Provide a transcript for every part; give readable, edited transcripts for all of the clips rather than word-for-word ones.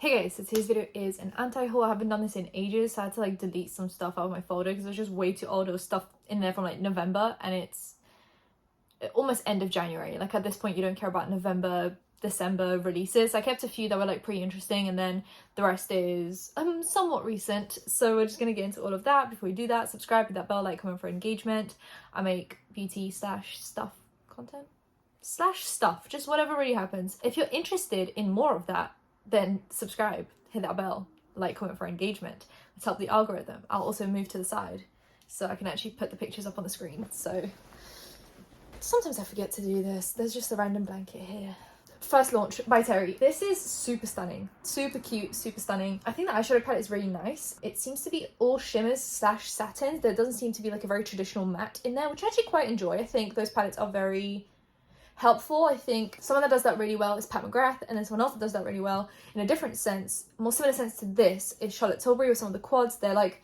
Hey guys, so today's video is an anti-haul. I haven't done this in ages, so I had to like delete some stuff out of my folder because it was just way too old. There was stuff in there from like November and it's almost end of January. Like at this point you don't care about November, December releases. I kept a few that were like pretty interesting and then the rest is somewhat recent. So we're just gonna get into all of that. Before we do that, subscribe, hit that bell, like, comment for engagement. I make beauty slash stuff content slash stuff, just whatever really happens. If you're interested in more of that, then subscribe, hit that bell, like, comment for engagement. Let's help the algorithm. I'll also move to the side so I can actually put the pictures up on the screen. So sometimes I forget to do this. There's just a random blanket here. First launch by Terry. This is super stunning, super cute, super stunning. I think the eyeshadow palette is really nice. It seems to be all shimmers slash satins. There doesn't seem to be like a very traditional matte in there, which I actually quite enjoy. I think those palettes are very helpful. I think someone that does that really well is Pat McGrath, and then someone else that does that really well in a different sense, more similar sense to this, is Charlotte Tilbury with some of the quads. They're like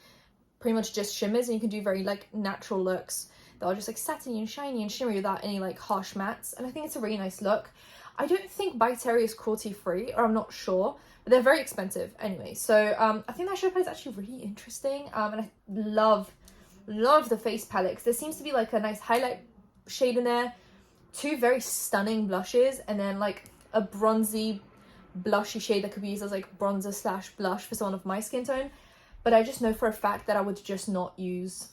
pretty much just shimmers and you can do very like natural looks that are just like satiny and shiny and shimmery without any like harsh mattes, and I think it's a really nice look. I don't think by Terry is cruelty free, or I'm not sure, but they're very expensive anyway. So I think that eyeshadow palette is actually really interesting, and I love the face palette because there seems to be like a nice highlight shade in there, two very stunning blushes, and then like a bronzy blushy shade that could be used as like bronzer slash blush for someone of my skin tone. But I just know for a fact that I would just not use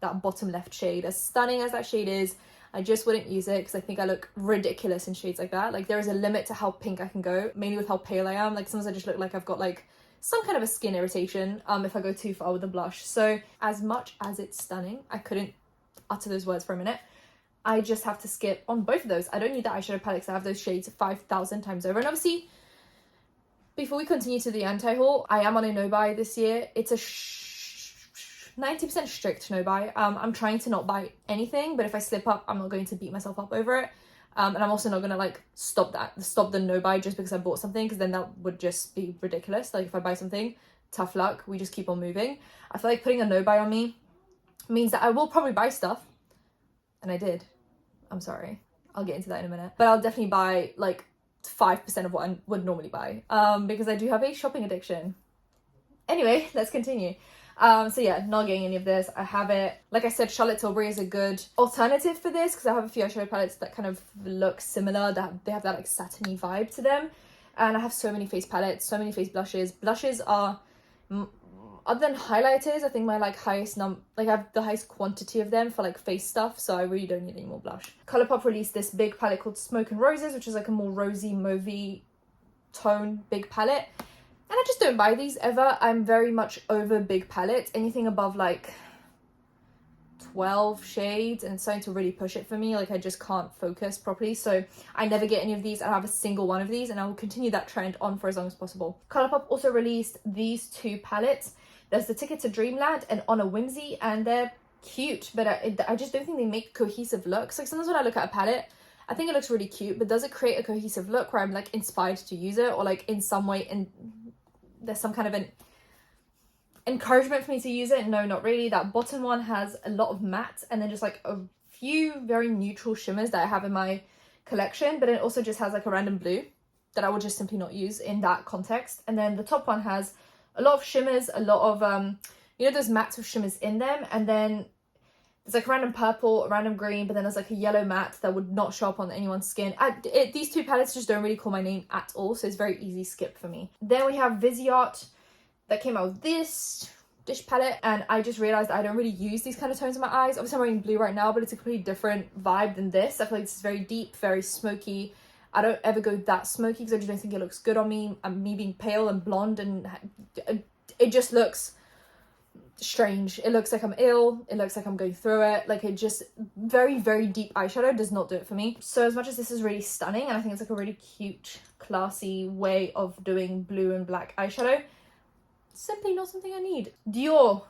that bottom left shade. As stunning as that shade is, I just wouldn't use it because I think I look ridiculous in shades like that. Like there is a limit to how pink I can go, mainly with how pale I am. Like sometimes I just look like I've got like some kind of a skin irritation if I go too far with the blush. So as much as it's stunning, I couldn't utter those words for a minute. I just have to skip on both of those. I don't need that eyeshadow palette because I have those shades 5,000 times over. And obviously, before we continue to the anti-haul, I am on a no-buy this year. It's a 90% strict no-buy. I'm trying to not buy anything, but if I slip up, I'm not going to beat myself up over it. And I'm also not going to like stop the no-buy just because I bought something, because then that would just be ridiculous. Like if I buy something, tough luck, we just keep on moving. I feel like putting a no-buy on me means that I will probably buy stuff. And I did. I'm sorry, I'll get into that in a minute, but I'll definitely buy like 5% of what I would normally buy because I do have a shopping addiction. Anyway, let's continue. So yeah, not getting any of this. I have it, like I said, Charlotte Tilbury is a good alternative for this because I have a few eyeshadow palettes that kind of look similar, that they have that like satiny vibe to them, and I have so many face palettes, so many face blushes. Blushes are, other than highlighters, I think my like highest I have the highest quantity of them for like face stuff, so I really don't need any more blush. ColourPop released this big palette called Smoke and Roses, which is like a more rosy, mauvey tone big palette. And I just don't buy these ever. I'm very much over big palettes. Anything above like 12 shades and it's starting to really push it for me. Like I just can't focus properly. So I never get any of these. I have a single one of these and I will continue that trend on for as long as possible. ColourPop also released these two palettes. There's the Ticket to Dreamland and On a Whimsy, and they're cute, but I just don't think they make cohesive looks. Like sometimes when I look at a palette, I think it looks really cute, but does it create a cohesive look where I'm like inspired to use it, or like in some way and there's some kind of an encouragement for me to use it? No, not really. That bottom one has a lot of matte and then just like a few very neutral shimmers that I have in my collection, but it also just has like a random blue that I would just simply not use in that context. And then the top one has a lot of shimmers, a lot of you know those mattes with shimmers in them, and then there's like a random purple, a random green, but then there's like a yellow matte that would not show up on anyone's skin. These two palettes just don't really call my name at all, so it's very easy skip for me. Then we have Viseart that came out with this dish palette, and I just realized I don't really use these kind of tones in my eyes. Obviously I'm wearing blue right now, but it's a completely different vibe than this. I feel like this is very deep, very smoky. I don't ever go that smoky because I just don't think it looks good on me. Me being pale and blonde, and it just looks strange. It looks like I'm ill. It looks like I'm going through it. Like it just, very, very deep eyeshadow does not do it for me. So as much as this is really stunning, and I think it's like a really cute, classy way of doing blue and black eyeshadow, simply not something I need. Dior.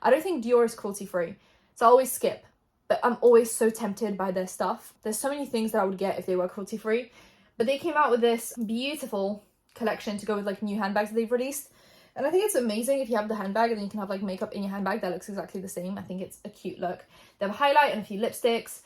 I don't think Dior is cruelty free, so I always skip. But I'm always so tempted by their stuff. There's so many things that I would get if they were cruelty free. But they came out with this beautiful collection to go with like new handbags that they've released. And I think it's amazing if you have the handbag and then you can have like makeup in your handbag that looks exactly the same. I think it's a cute look. They have a highlight and a few lipsticks.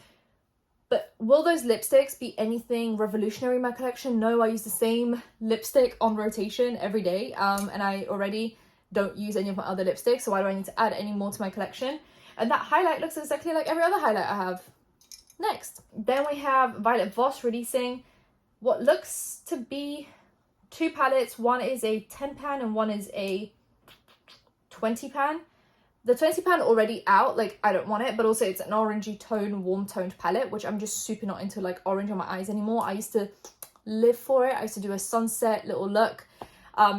But will those lipsticks be anything revolutionary in my collection? No, I use the same lipstick on rotation every day, and I already don't use any of my other lipsticks, so why do I need to add any more to my collection? And that highlight looks exactly like every other highlight I have. Next, then we have Violet Voss releasing what looks to be 2 palettes. One is a 10 pan and one is a 20 pan. The 20 pan already out, like I don't want it, but also it's an orangey tone, warm toned palette, which I'm just super not into like orange on my eyes anymore. I used to live for it. I used to do a sunset little look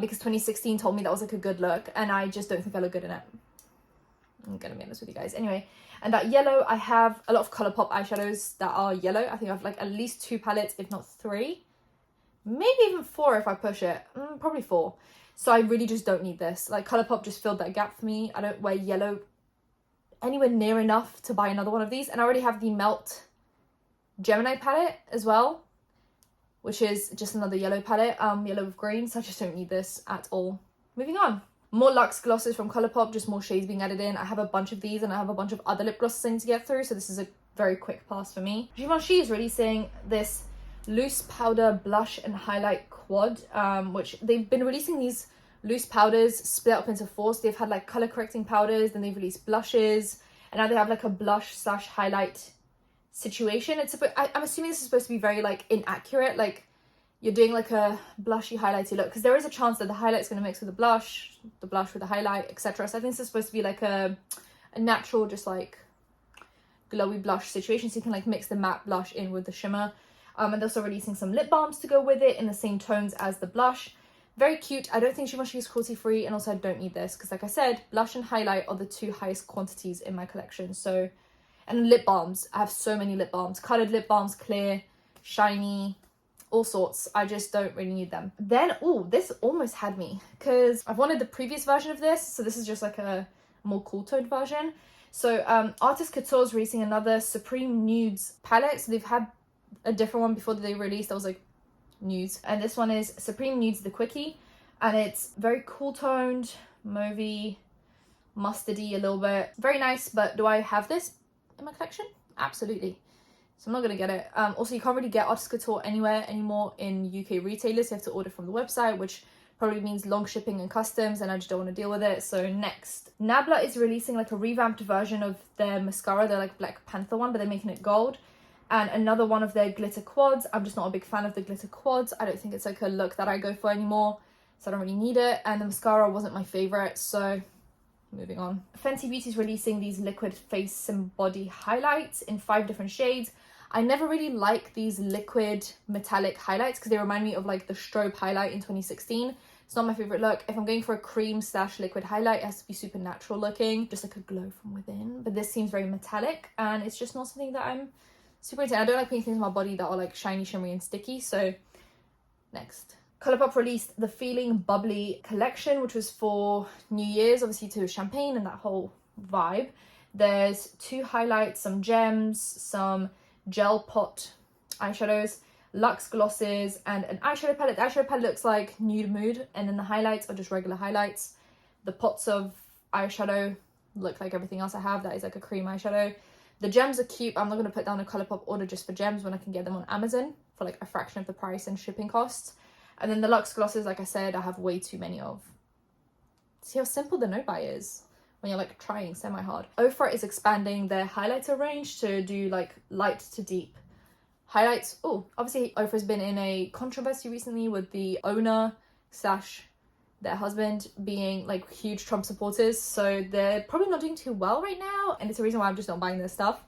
because 2016 told me that was like a good look, and I just don't think I look good in it. I'm gonna be honest with you guys. Anyway, and that yellow, I have a lot of ColourPop eyeshadows that are yellow. I think I have like at least 2 palettes, if not 3. Maybe even 4 if I push it. Probably 4. So I really just don't need this. Like ColourPop just filled that gap for me. I don't wear yellow anywhere near enough to buy another one of these. And I already have the Melt Gemini palette as well, which is just another yellow palette, yellow with green. So I just don't need this at all. Moving on. More luxe glosses from ColourPop, just more shades being added in. I have a bunch of these and I have a bunch of other lip glosses I need to get through, so this is a very quick pass for me. Givenchy is releasing this loose powder blush and highlight quad, which they've been releasing these loose powders split up into 4. So they've had like color correcting powders, then they've released blushes, and now they have like a blush / highlight situation. I'm assuming this is supposed to be very like inaccurate, like you're doing like a blushy highlighty look, because there is a chance that the highlight's going to mix with the blush with the highlight, etc. So I think this is supposed to be like a natural, just like glowy blush situation, so you can like mix the matte blush in with the shimmer. And they're also releasing some lip balms to go with it in the same tones as the blush. Very cute. I don't think Givenchy is cruelty free, and also I don't need this because, like I said, blush and highlight are the 2 highest quantities in my collection. So, and lip balms, I have so many lip balms, colored lip balms, clear, shiny, all sorts. I just don't really need them. Then, oh, this almost had me because I've wanted the previous version of this, so this is just like a more cool toned version. So Artist Couture is releasing another Supreme Nudes palette. So they've had a different one before that they released that was like nudes, and this one is Supreme Nudes the Quickie, and it's very cool toned, mauvey, mustardy a little bit. Very nice, but do I have this in my collection? Absolutely. So I'm not gonna get it. Also, you can't really get Artist Couture anywhere anymore in UK retailers. You have to order from the website, which probably means long shipping and customs, and I just don't want to deal with it. So next, Nabla is releasing like a revamped version of their mascara, their like Black Panther one, but they're making it gold. And another one of their glitter quads. I'm just not a big fan of the glitter quads. I don't think it's like a look that I go for anymore, so I don't really need it. And the mascara wasn't my favorite, so moving on. Fenty Beauty is releasing these liquid face and body highlights in 5 different shades. I never really like these liquid metallic highlights because they remind me of like the strobe highlight in 2016. It's not my favorite look. If I'm going for a cream / liquid highlight, it has to be super natural looking, just like a glow from within. But this seems very metallic, and it's just not something that I'm super into. I don't like putting things on my body that are like shiny, shimmery, and sticky. So next, ColourPop released the Feeling Bubbly collection, which was for New Year's, obviously to champagne and that whole vibe. There's 2 highlights, some gems, some gel pot eyeshadows, luxe glosses, and an eyeshadow palette. The eyeshadow palette looks like Nude Mood, and then the highlights are just regular highlights. The pots of eyeshadow look like everything else I have. That is like a cream eyeshadow. The gems are cute. I'm not going to put down a ColourPop order just for gems when I can get them on Amazon for like a fraction of the price and shipping costs. And then the luxe glosses, like I said, I have way too many of. See how simple the no buy is when you're like trying semi-hard. Ofra is expanding their highlighter range to do like light to deep highlights. Oh, obviously Ofra's been in a controversy recently with the owner / their husband being like huge Trump supporters, so they're probably not doing too well right now, and it's a reason why I'm just not buying their stuff.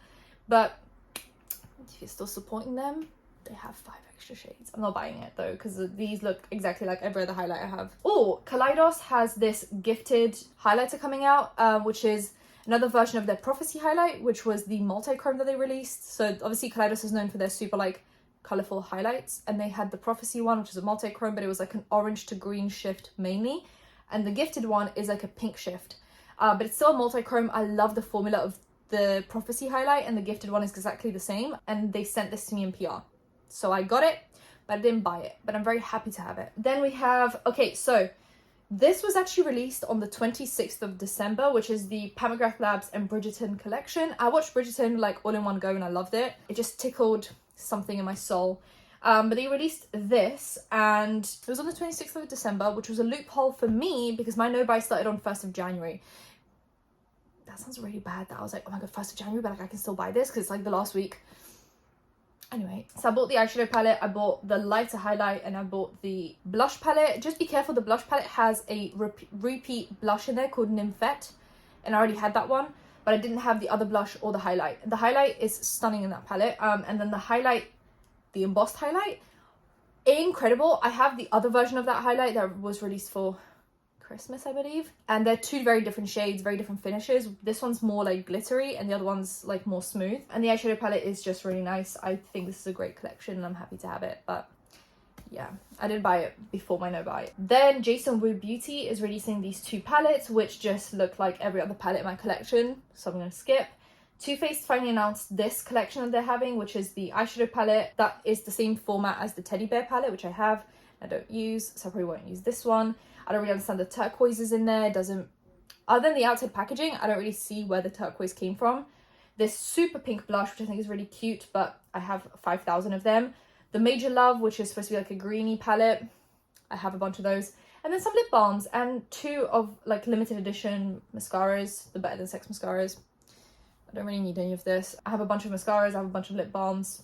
But if you're still supporting them, they have 5 extra shades. I'm not buying it though, because these look exactly like every other highlight I have. Oh, Kaleidos has this gifted highlighter coming out, which is another version of their Prophecy highlight, which was the multi-chrome that they released. So obviously Kaleidos is known for their super like colorful highlights, and they had the Prophecy one, which is a multi-chrome, but it was like an orange to green shift mainly, and the gifted one is like a pink shift, but it's still a multi-chrome. I love the formula of the Prophecy highlight, and the gifted one is exactly the same, and they sent this to me in PR, so I got it, but I didn't buy it, but I'm very happy to have it. Then we have, okay, so This was actually released on the 26th of December, which is the Pat McGrath Labs and Bridgerton collection. I watched Bridgerton like all in one go and I loved it. It just tickled something in my soul. But they released this and it was on the 26th of December, which was a loophole for me because my no-buy started on 1st of January. That sounds really bad that I was like, oh my god, 1st of January, but like I can still buy this because it's like the last week. Anyway, so I bought the eyeshadow palette, I bought the lighter highlight, and I bought the blush palette. Just be careful, the blush palette has a repeat blush in there called Nymphette, and I already had that one, but I didn't have the other blush or the highlight. The highlight is stunning in that palette, and then the highlight, the embossed highlight, incredible. I have the other version of that highlight that was released for Christmas, I believe, and they're two very different shades, very different finishes. This one's more like glittery and the other one's like more smooth, and the eyeshadow palette is just really nice. I think this is a great collection and I'm happy to have it, but yeah, I didn't buy it before my no buy. Then Jason Wu Beauty is releasing these two palettes which just look like every other palette in my collection, so I'm going to skip. Too Faced finally announced this collection that they're having, which is the eyeshadow palette that is the same format as the teddy bear palette, which I have, I don't use, so I probably won't use this one. I don't really understand the turquoises in there. It doesn't, other than the outside packaging, I don't really see where the turquoise came from. This super pink blush, which I think is really cute, but I have 5,000 of them. The Major Love, which is supposed to be like a greeny palette. I have a bunch of those. And then some lip balms and two of like limited edition mascaras, the Better Than Sex mascaras. I don't really need any of this. I have a bunch of mascaras, I have a bunch of lip balms.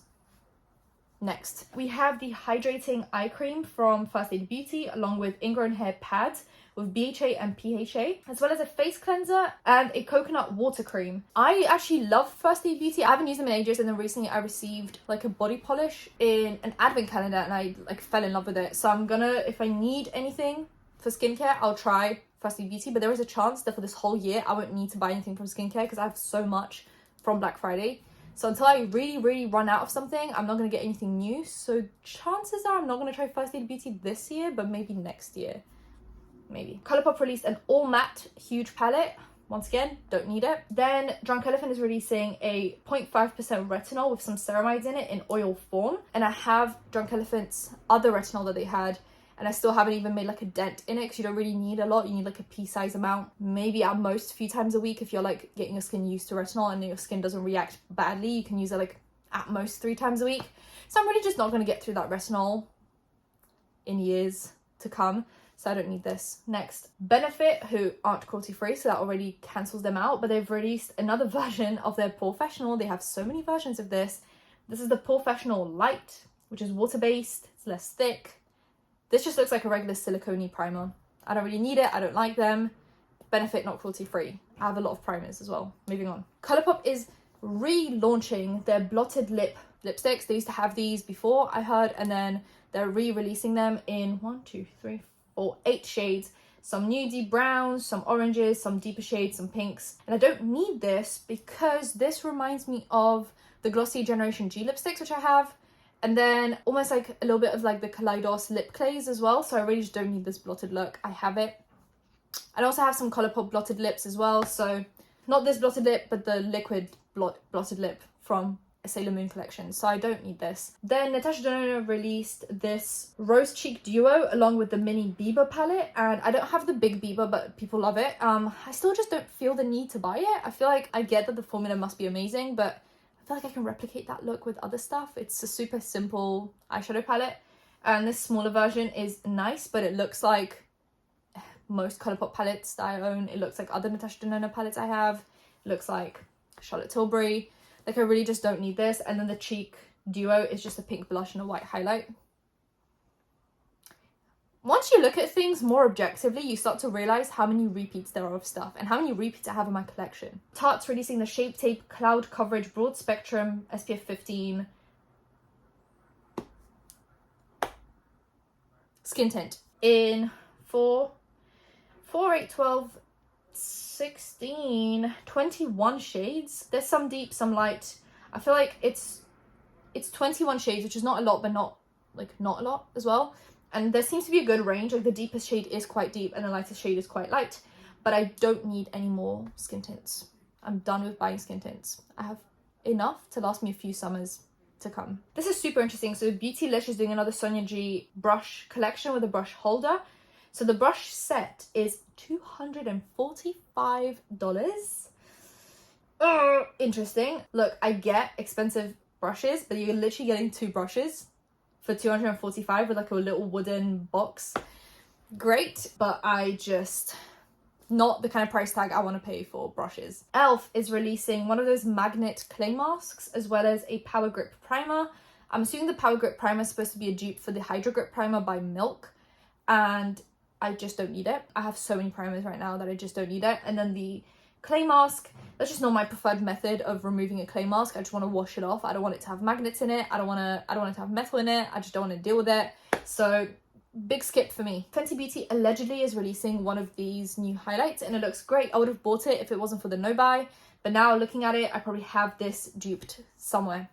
Next, we have the hydrating eye cream from First Aid Beauty, along with ingrown hair pads with BHA and PHA, as well as a face cleanser and a coconut water cream. I actually love First Aid Beauty. I haven't used them in ages, and then recently I received like a body polish in an advent calendar and I like fell in love with it. So I'm gonna, if I need anything for skincare, I'll try First Aid Beauty, but there is a chance that for this whole year I won't need to buy anything from skincare because I have so much from Black Friday. So until I really run out of something, I'm not going to get anything new. So chances are I'm not going to try First Aid Beauty this year, but maybe next year. Maybe. ColourPop released an all matte huge palette. Once again, don't need it. Then Drunk Elephant is releasing a 0.5% retinol with some ceramides in it in oil form. And I have Drunk Elephant's other retinol that they had, and I still haven't even made like a dent in it because you don't really need a lot. You need like a pea-size amount, maybe at most a few times a week. If you're like getting your skin used to retinol and your skin doesn't react badly, you can use it like at most 3 times a week. So I'm really just not going to get through that retinol in years to come, so I don't need this. Next, Benefit, who aren't cruelty free, so that already cancels them out, but they've released another version of their Professional. They have so many versions of this. This is the Professional Light, which is water-based, it's less thick. This just looks like a regular silicone primer. I don't really need it, I don't like them. Benefit, not cruelty free. I have a lot of primers as well. Moving on. ColourPop is relaunching their blotted lipsticks. They used to have these before, I heard, and then they're re-releasing them in 8 shades. Some nudie browns, some oranges, some deeper shades, some pinks. And I don't need this because this reminds me of the Glossy Generation G lipsticks, which I have. And then almost like a little bit of like the Kaleidos lip clays as well. So I really just don't need this blotted look. I have it. I also have some ColourPop blotted lips as well. So not this blotted lip, but the liquid blotted lip from a Sailor Moon collection. So I don't need this. Then Natasha Denona released this Rose Cheek Duo along with the mini Bieber palette. And I don't have the big Bieber, but people love it. I still just don't feel the need to buy it. I feel like I get that the formula must be amazing, but I feel like I can replicate that look with other stuff. It's a super simple eyeshadow palette, and this smaller version is nice, but it looks like most ColourPop palettes that I own. It looks like other Natasha Denona palettes I have. It looks like Charlotte Tilbury. Like I really just don't need this. And then the Cheek Duo is just a pink blush and a white highlight. Once you look at things more objectively, you start to realize how many repeats there are of stuff and how many repeats I have in my collection. Tarte's releasing the Shape Tape Cloud Coverage Broad Spectrum SPF 15 Skin Tint in 4, 8, 12, 16, 21 shades. There's some deep, some light. I feel like it's 21 shades, which is not a lot, but not a lot as well. And there seems to be a good range. Like the deepest shade is quite deep and the lightest shade is quite light. But I don't need any more skin tints. I'm done with buying skin tints. I have enough to last me a few summers to come. This is super interesting. So Beautylish is doing another Sonia G brush collection with a brush holder. So the brush set is $245. Interesting. Look, I get expensive brushes, but you're literally getting 2 brushes for $245 with like a little wooden box. Great, but I just... not the kind of price tag I want to pay for brushes. ELF is releasing one of those magnet clay masks as well as a Power Grip primer. I'm assuming the Power Grip primer is supposed to be a dupe for the Hydro Grip primer by Milk, and I just don't need it. I have so many primers right now that I just don't need it. And then the clay mask, that's just not my preferred method of removing a clay mask. I just want to wash it off. I don't want it to have magnets in it. I don't want it to have metal in it. I just don't want to deal with it. So big skip for me. Fenty Beauty allegedly is releasing one of these new highlights and it looks great. I would have bought it if it wasn't for the no buy, but now looking at it, I probably have this duped somewhere.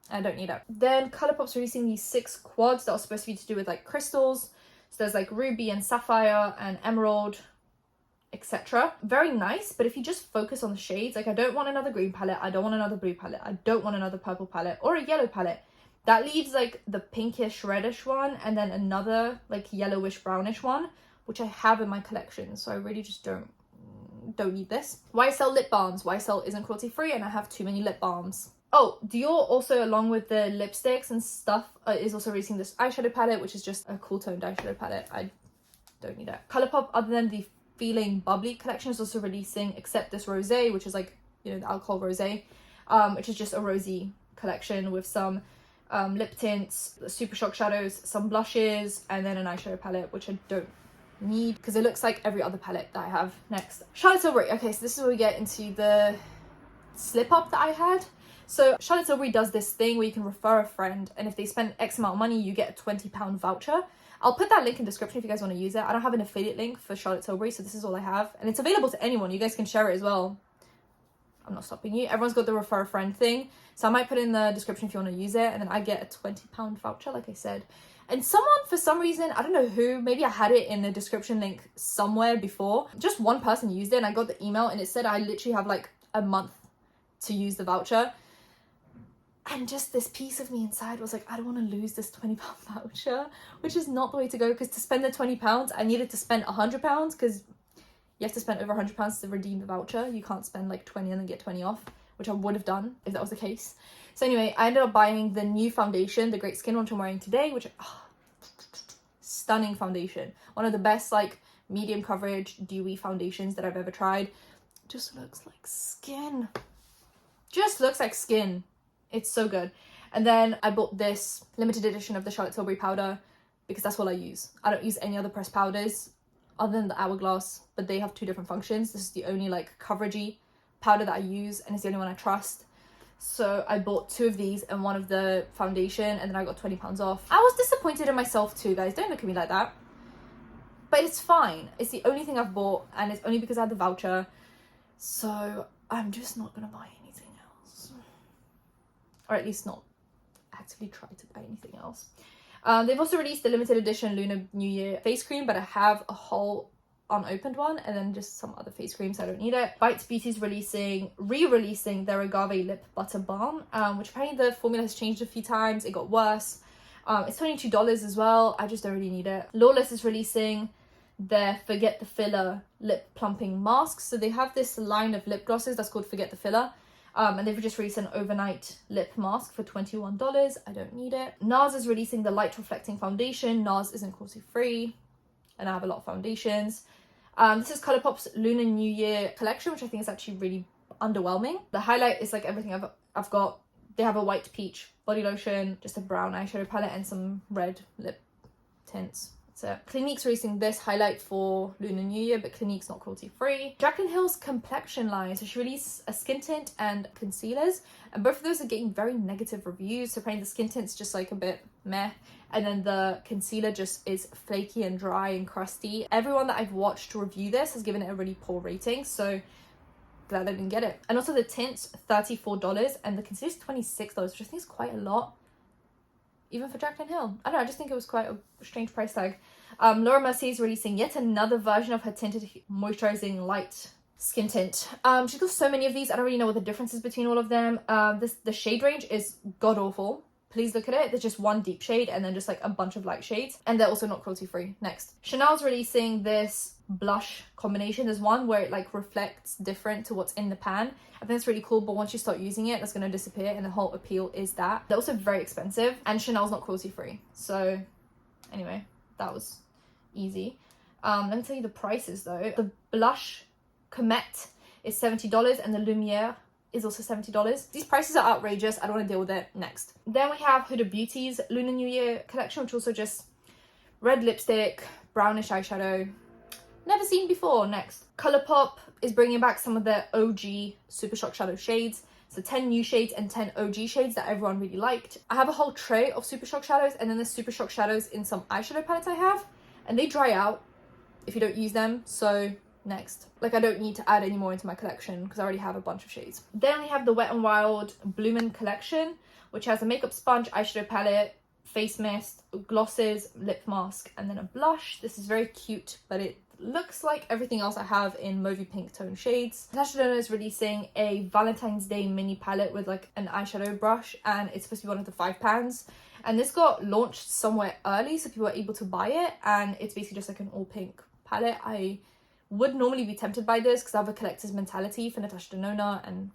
I don't need it. Then ColourPop's releasing these 6 quads that are supposed to be to do with like crystals. So there's like ruby and sapphire and emerald, etc. Very nice, but if you just focus on the shades, like I don't want another green palette, I don't want another blue palette, I don't want another purple palette or a yellow palette. That leaves like the pinkish reddish one and then another like yellowish brownish one, which I have in my collection. So I really just don't need this. YSL lip balms. YSL isn't cruelty free and I have too many lip balms. Oh, Dior also, along with the lipsticks and stuff, is also releasing this eyeshadow palette, which is just a cool toned eyeshadow palette. I don't need it. ColourPop, other than the Feeling Bubbly collection, is also releasing Accept This Rosé, which is like, you know, the alcohol rosé, which is just a rosy collection with some lip tints, super shock shadows, some blushes, and then an eyeshadow palette, which I don't need because it looks like every other palette that I have. Next, Charlotte Tilbury. Okay, so this is where we get into the slip up that I had. So Charlotte Tilbury does this thing where you can refer a friend, and if they spend X amount of money, you get a £20 voucher. I'll put that link in the description if you guys want to use it. I don't have an affiliate link for Charlotte Tilbury, so this is all I have, and it's available to anyone. You guys can share it as well. I'm not stopping you. Everyone's got the refer a friend thing, so I might put it in the description if you want to use it, and then I get a £20 voucher, like I said. And someone, for some reason, I don't know who, maybe I had it in the description link somewhere before, just one person used it, and I got the email, and it said I literally have like a month to use the voucher. And just this piece of me inside was like, I don't want to lose this £20 voucher, which is not the way to go, because to spend the £20, I needed to spend £100, because you have to spend over £100 to redeem the voucher. You can't spend like 20 and then get 20 off, which I would have done if that was the case. So anyway, I ended up buying the new foundation, the Great Skin one, which I'm wearing today, which, stunning foundation. One of the best like medium coverage dewy foundations that I've ever tried. Just looks like skin. Just looks like skin. It's so good. And then I bought this limited edition of the Charlotte Tilbury powder because that's all I use. I don't use any other pressed powders other than the Hourglass, but they have 2 different functions. This is the only like coveragey powder that I use, and it's the only one I trust. So I bought 2 of these and 1 of the foundation, and then I got £20 off. I was disappointed in myself too, guys. Don't look at me like that. But it's fine. It's the only thing I've bought, and it's only because I had the voucher. So I'm just not gonna buy anything else. Or at least not actively try to buy anything else. They've also released the limited edition Lunar New Year face cream, but I have a whole unopened one, and then just some other face creams, so I don't need it. Bites Beauty's re-releasing their Agave Lip Butter Balm, which apparently the formula has changed a few times. It got worse. It's $22 as well. I just don't really need it. Lawless is releasing their Forget the Filler Lip Plumping Masks. So they have this line of lip glosses that's called Forget the Filler. And they've just released an overnight lip mask for $21. I don't need it. Nars is releasing the Light Reflecting Foundation. Nars isn't cruelty free, and I have a lot of foundations. This is ColourPop's Lunar New Year collection, which I think is actually really underwhelming. The highlight is like everything I've got. They have a white peach body lotion, just a brown eyeshadow palette, and some red lip tints. So Clinique's releasing this highlight for Lunar New Year, but Clinique's not cruelty free. Jaclyn Hill's complexion line. So she released a skin tint and concealers, and both of those are getting very negative reviews. So apparently the skin tint's just like a bit meh, and then the concealer just is flaky and dry and crusty. Everyone that I've watched review this has given it a really poor rating, so glad I didn't get it. And also the tint's $34 and the concealer's $26, which I think is quite a lot, even for Jaclyn Hill. I don't know, I just think it was quite a strange price tag. Laura Mercier is releasing yet another version of her tinted moisturizing light skin tint. She's got so many of these, I don't really know what the difference is between all of them. The shade range is god awful. please look at it. There's just one deep shade and then just like a bunch of light shades, and they're also not cruelty free. Next, Chanel's releasing this blush combination. There's one where it like reflects different to what's in the pan. I think it's really cool, but once you start using it, that's going to disappear, and the whole appeal is that. They're also very expensive, and Chanel's not cruelty free. So anyway, that was easy. Let me tell you the prices though. The blush Comet is $70, and the Lumiere is also $70. These prices are outrageous. I don't want to deal with it. Next. Then we have Huda Beauty's Lunar New Year collection, which also just red lipstick, brownish eyeshadow. Never seen before. Next. ColourPop is bringing back some of their OG Super Shock Shadow shades. So 10 new shades and 10 OG shades that everyone really liked. I have a whole tray of Super Shock Shadows, and then there's Super Shock Shadows in some eyeshadow palettes I have, and they dry out if you don't use them. So next, like I don't need to add any more into my collection because I already have a bunch of shades. Then we have the Wet n Wild Bloomin' collection, which has a makeup sponge, eyeshadow palette, face mist, glosses, lip mask, and then a blush. This is very cute, but it looks like everything else I have in mauvey pink tone shades. Natasha Denona is releasing a Valentine's Day mini palette with like an eyeshadow brush, and it's supposed to be one of the 5 pans. And this got launched somewhere early, so people were able to buy it, and it's basically just like an all pink palette. I would normally be tempted by this because I have a collector's mentality for Natasha Denona and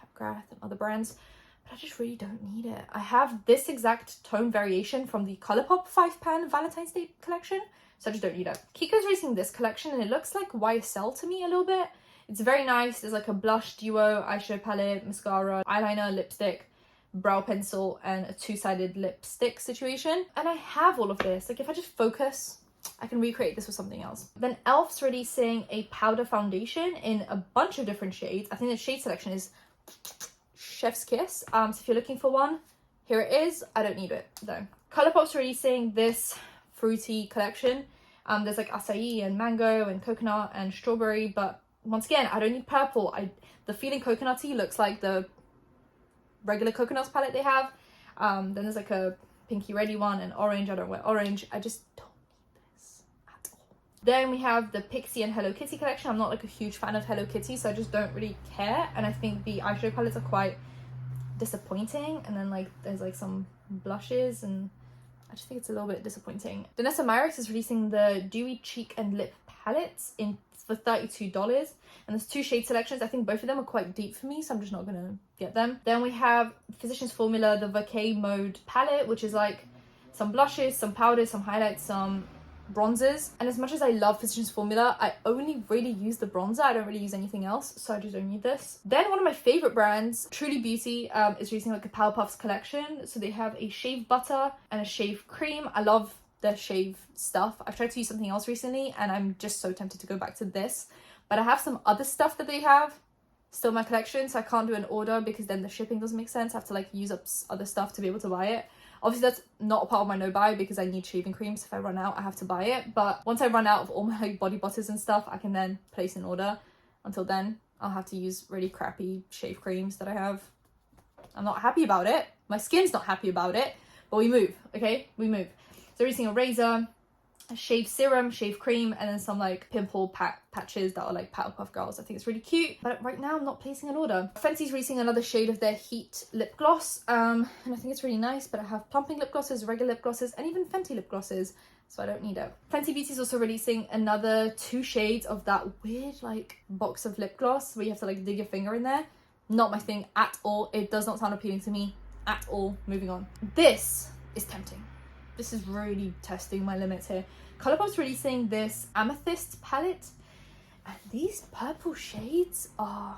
McGrath and other brands, but I just really don't need it. I have this exact tone variation from the ColourPop 5-pan Valentine's Day collection, so I just don't need it. Kiko's releasing this collection, and it looks like YSL to me a little bit. It's very nice. There's like a blush duo, eyeshadow palette, mascara, eyeliner, lipstick, brow pencil, and a 2-sided lipstick situation. And I have all of this. Like if I just focus, I can recreate this with something else. Then ELF's releasing a powder foundation in a bunch of different shades. I think the shade selection is chef's kiss. So if you're looking for one, here it is. I don't need it though. ColourPop's releasing this fruity collection. There's like acai and mango and coconut and strawberry, but once again, I don't need purple. The feeling coconutty looks like the regular coconuts palette they have. Then there's like a pinky reddy one and orange. I don't wear orange. I just don't need this at all. Then we have the Pixie and Hello Kitty collection. I'm not like a huge fan of Hello Kitty, so I just don't really care. And I think the eyeshadow palettes are quite disappointing. And then like there's like some blushes, and I just think it's a little bit disappointing. Vanessa Myrick is releasing the Dewy Cheek and Lip palettes for $32, and there's 2 shade selections. I think both of them are quite deep for me, so I'm just not gonna get them. Then we have Physicians Formula, the Vacay Mode palette, which is like some blushes, some powders, some highlights, some bronzers. And as much as I love Physicians Formula, I only really use the bronzer. I don't really use anything else, so I just don't need this. Then one of my favorite brands, Truly Beauty, is releasing like a Powerpuffs collection. So they have a shave butter and a shave cream. I love the shave stuff. I've tried to use something else recently, and I'm just so tempted to go back to this. But I have some other stuff that they have still in my collection, so I can't do an order because then the shipping doesn't make sense. I have to like use up other stuff to be able to buy it. Obviously that's not a part of my no buy because I need shaving creams. If I run out, I have to buy it. But once I run out of all my like body butters and stuff, I can then place an order. Until then, I'll have to use really crappy shave creams that I have. I'm not happy about it. My skin's not happy about it, but we move, okay? We move. So we're using a razor, a shave serum, shave cream, and then some like pimple patches that are like Powerpuff Girls. I think it's really cute, but right now I'm not placing an order. Fenty's releasing another shade of their Heat lip gloss, and I think it's really nice, but I have plumping lip glosses, regular lip glosses, and even Fenty lip glosses, so I don't need it. Fenty Beauty's also releasing another 2 shades of that weird like box of lip gloss where you have to like dig your finger in there. Not my thing at all. It does not sound appealing to me at all. Moving on. This is tempting. This is really testing my limits here. ColourPop's releasing this Amethyst palette, and these purple shades are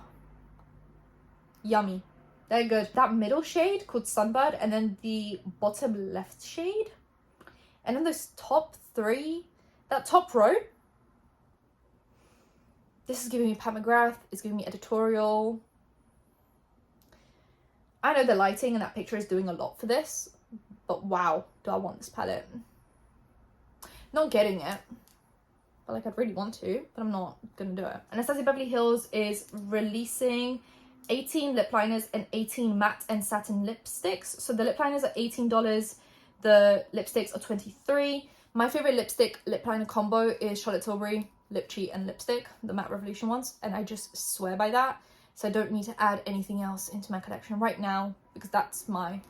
yummy. They're good. That middle shade called Sunbird, and then the bottom left shade, and then those top 3, that top row, this is giving me Pat McGrath, it's giving me editorial. I know the lighting and that picture is doing a lot for this, but wow, do I want this palette. Not getting it, but like I'd really want to, but I'm not gonna do it. Anastasia Beverly Hills is releasing 18 lip liners and 18 matte and satin lipsticks. So the lip liners are $18, the lipsticks are $23. My favorite lipstick lip liner combo is Charlotte Tilbury Lip Cheat and Lipstick, the Matte Revolution ones, and I just swear by that. So I don't need to add anything else into my collection right now because that's my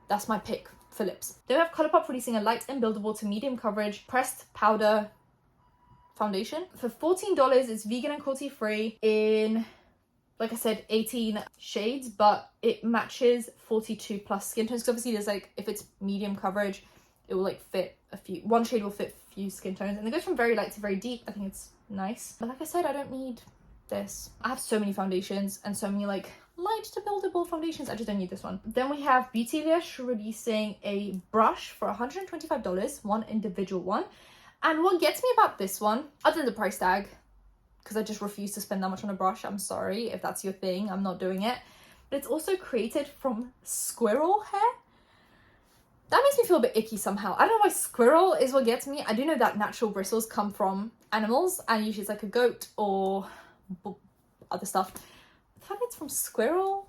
that's my pick for lips. Then we have ColourPop releasing a light and buildable to medium coverage pressed powder foundation. For $14, it's vegan and cruelty-free in, like I said, 18 shades, but it matches 42 plus skin tones. Because obviously there's like, if it's medium coverage, it will like fit one shade will fit a few skin tones. And it goes from very light to very deep. I think it's nice. But like I said, I don't need this. I have so many foundations and so many like light to buildable foundations. I just don't need this one. Then we have Beautylish releasing a brush for $125, one individual one. And what gets me about this one, other than the price tag, because I just refuse to spend that much on a brush, I'm sorry if that's your thing, I'm not doing it, but it's also created from squirrel hair. That makes me feel a bit icky somehow. I don't know why squirrel is what gets me. I do know that natural bristles come from animals, and usually it's like a goat or other stuff. The fact it's from squirrel,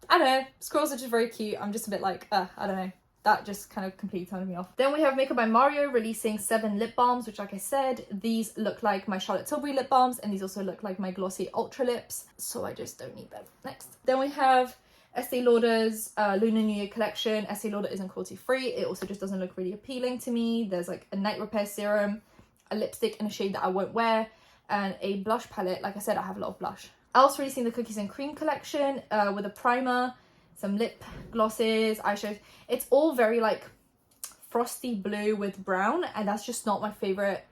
I don't know, squirrels are just very cute. I'm just a bit like, I don't know. That just kind of completely turned me off. Then we have Makeup by Mario releasing 7 lip balms, which like I said, these look like my Charlotte Tilbury lip balms, and these also look like my glossy ultra lips, so I just don't need them. Next. Then we have Estee Lauder's Lunar New Year collection. Estee Lauder isn't cruelty free. It also just doesn't look really appealing to me. There's like a night repair serum, a lipstick in a shade that I won't wear, and a blush palette. Like I said, I have a lot of blush. Elf's releasing the Cookies and Cream collection with a primer, some lip glosses, eyeshadows. It's all very like frosty blue with brown, and that's just not my favorite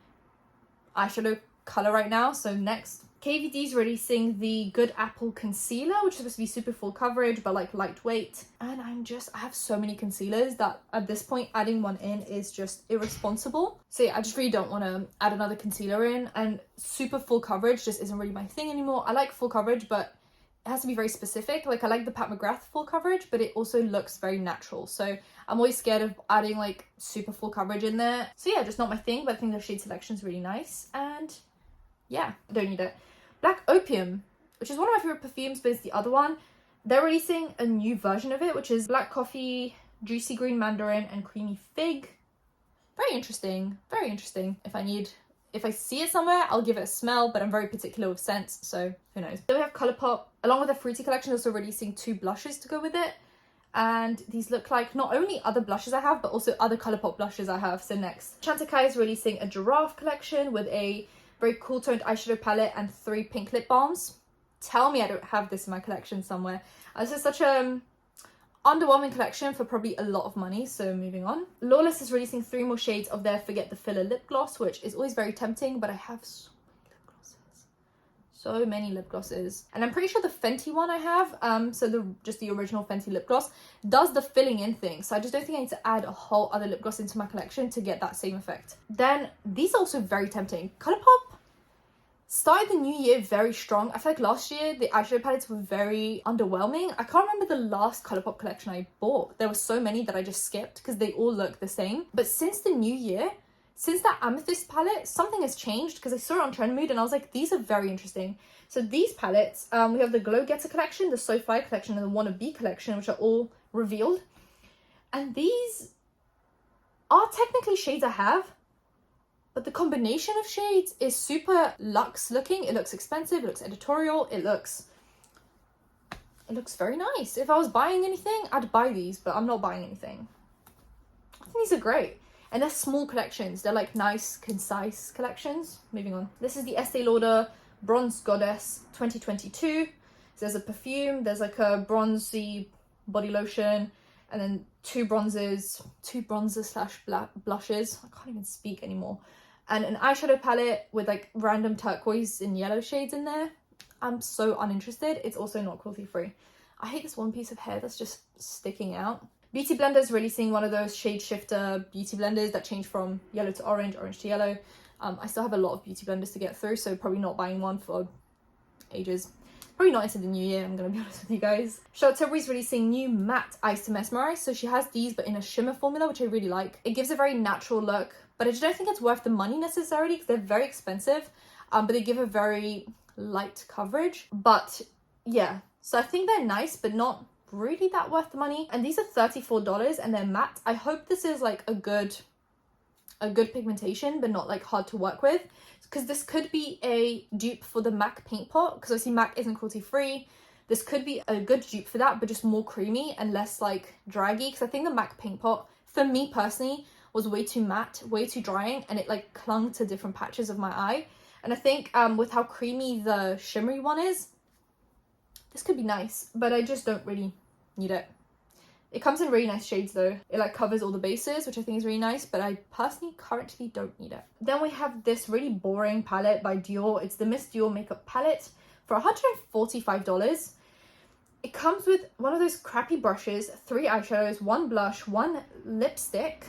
eyeshadow color right now. So next, KVD's releasing the Good Apple concealer, which is supposed to be super full coverage but like lightweight. And I have so many concealers that at this point adding one in is just irresponsible. So yeah, I just really don't want to add another concealer in, and super full coverage just isn't really my thing anymore. I like full coverage, but it has to be very specific. Like I like the Pat McGrath full coverage, but it also looks very natural. So I'm always scared of adding like super full coverage in there. So yeah, just not my thing, but I think the shade selection is really nice. And yeah, I don't need it. Black Opium, which is one of my favorite perfumes, but it's the other one. They're releasing a new version of it, which is Black Coffee, Juicy Green Mandarin, and Creamy Fig. Very interesting, very interesting. If I see it somewhere, I'll give it a smell, but I'm very particular with scents, so who knows. Then we have ColourPop, along with the Fruity collection, also releasing 2 blushes to go with it. And these look like not only other blushes I have, but also other ColourPop blushes I have. So next, Chantecaille is releasing a Giraffe collection with a very cool toned eyeshadow palette and 3 pink lip balms. Tell me I don't have this in my collection somewhere. This is such a underwhelming collection for probably a lot of money, so moving on. Lawless is releasing 3 more shades of their Forget the Filler lip gloss, which is always very tempting, but I have so many lip glosses. And I'm pretty sure the Fenty one I have, so just the original Fenty lip gloss, does the filling in thing. So I just don't think I need to add a whole other lip gloss into my collection to get that same effect. Then these are also very tempting. ColourPop started the new year very strong. I feel like last year the eyeshadow palettes were very underwhelming. I can't remember the last ColourPop collection I bought. There were so many that I just skipped because they all look the same. But since the new year, since that amethyst palette, something has changed because I saw it on Trendmood and I was like, these are very interesting. So these palettes, we have the Glow Getter collection, the So Fly collection, and the Wannabe collection, which are all revealed. And these are technically shades I have, but the combination of shades is super luxe looking. It looks expensive, it looks editorial, it looks very nice. If I was buying anything, I'd buy these, but I'm not buying anything. I think these are great. And they're small collections. They're like nice, concise collections. Moving on. This is the Estee Lauder Bronze Goddess 2022. So there's a perfume, there's like a bronzy body lotion, and then 2 bronzers slash blushes. I can't even speak anymore. And an eyeshadow palette with like random turquoise and yellow shades in there. I'm so uninterested. It's also not cruelty free. I hate this one piece of hair that's just sticking out. Beautyblender is releasing one of those shade shifter beauty blenders that change from yellow to orange, orange to yellow. I still have a lot of beauty blenders to get through, so probably not buying one for ages. Probably not into the new year, I'm gonna be honest with you guys. Charlotte Tilbury is releasing new matte Eyes to Mesmerize. So she has these, but in a shimmer formula, which I really like. It gives a very natural look, but I just don't think it's worth the money necessarily because they're very expensive, but they give a very light coverage. But yeah, so I think they're nice, but not really that worth the money. And these are $34 and they're matte. I hope this is like a good pigmentation, but not like hard to work with, because this could be a dupe for the MAC paint pot, because obviously MAC isn't cruelty free. This could be a good dupe for that, but just more creamy and less like draggy, because I think the MAC Paint Pot, for me personally, was way too matte, way too drying, and it like clung to different patches of my eye. And I think with how creamy the shimmery one is, this could be nice, but I just don't really need it. It comes in really nice shades though. It like covers all the bases, which I think is really nice, but I personally currently don't need it. Then we have this really boring palette by Dior. It's the Miss Dior Makeup Palette for $145. It comes with one of those crappy brushes, 3 eyeshadows, 1 blush, 1 lipstick.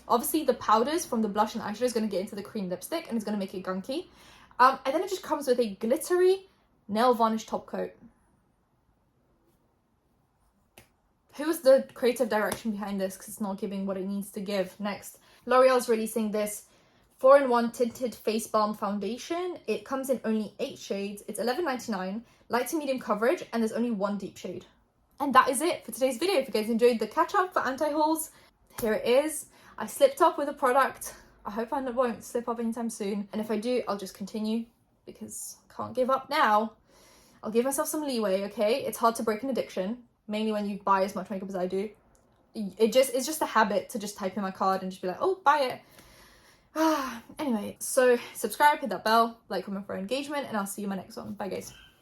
Obviously the powders from the blush and eyeshadow is going to get into the cream lipstick and it's going to make it gunky. And then it just comes with a glittery nail varnish top coat. Who was the creative direction behind this? Because it's not giving what it needs to give. Next, L'Oreal's releasing this 4-in-1 tinted face balm foundation. It comes in only 8 shades. It's $11.99, light to medium coverage, and there's only 1 deep shade. And that is it for today's video. If you guys enjoyed the catch up for anti-hauls, here it is. I slipped up with a product. I hope I won't slip up anytime soon. And if I do, I'll just continue because I can't give up now. I'll give myself some leeway, okay? It's hard to break an addiction. Mainly when you buy as much makeup as I do. It's just a habit to just type in my card and just be like, oh, buy it. Anyway, so subscribe, hit that bell, like, comment for engagement, and I'll see you in my next one. Bye, guys.